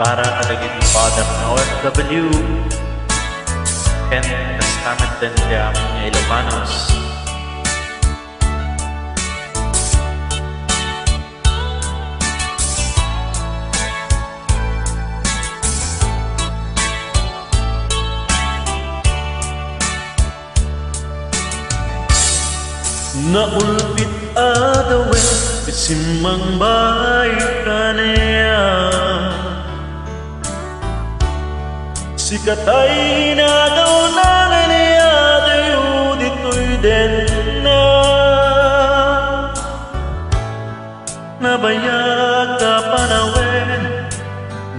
para kadagit father na OFW ken kastamet din kaya mga Ilocanos. Naulpit adawen Simang bahay ka niya Sikatay inagaw na niya Dayo dito'y den na Nabayag ka panawen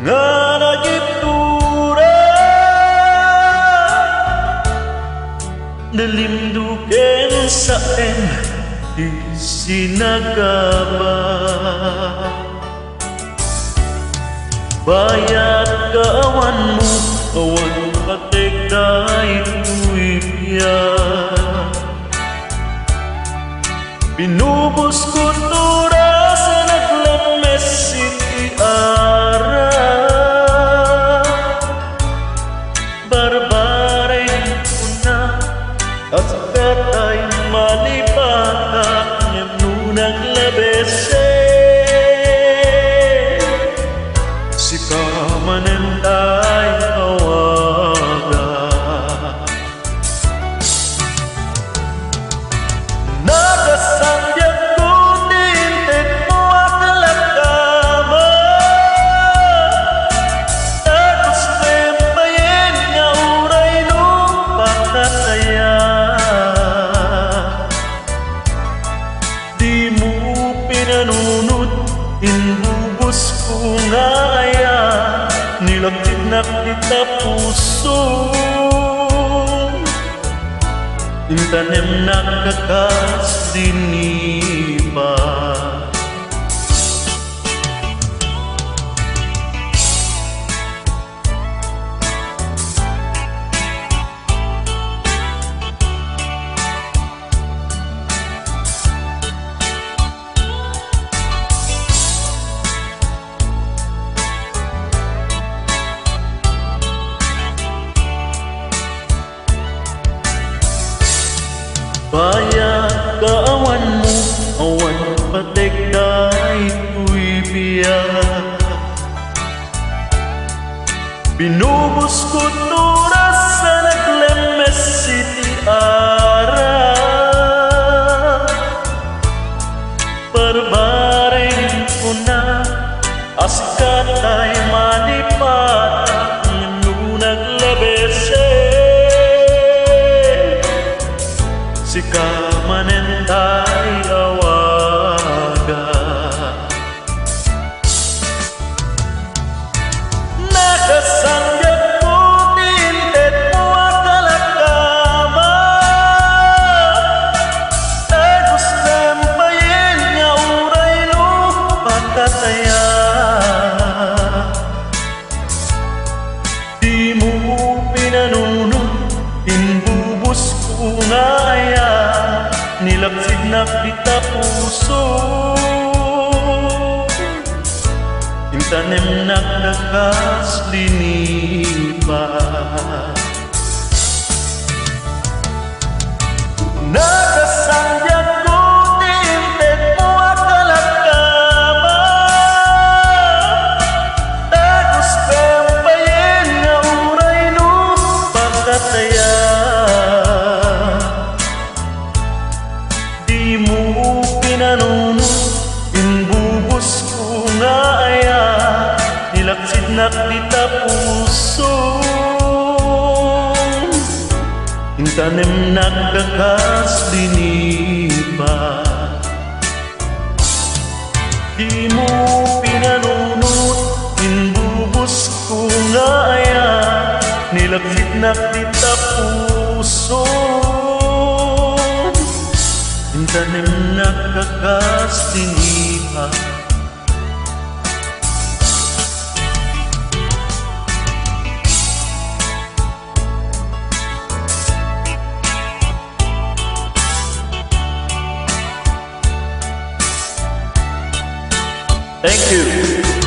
Nga nagiptura Nalimduken sa isinagaba Bayat kaawan mo awan patigday tuwipya Pinubos ko tura sa naglames si Ara Barbarin ko na at katay malipata naglabese si kamanentay awaga nagasandyag ko tinted mo at lakama tapos tempayin nga uray nung pakataya di mo pinanunod inbubos ko nga aya nilagtid na kita puso intanem na kakas diniba Bayat kaawan mo, awan patigday tuwipya Binubos ko turas sa naglemes si Ara Barbarin ko na askatay manipat nung naglabese si kamanentay awaga nakasangyag ko tinted mo at talakama tagos tempayin nga uray no pagkataya di mo pinanunod inbubos ko nga nilapsid na kita puso intanem na nakas linipa nakasandyag ko tinted mo at talakama tagos tempayin nga uray no pagkataya di mo pinanunod inbubos ko nga aya nilapsid na kita puso intanem na kakas diniba di mo pinanunod inbubos ko nga aya nilapsid na kita puso intanem na kakas diniba Thank you.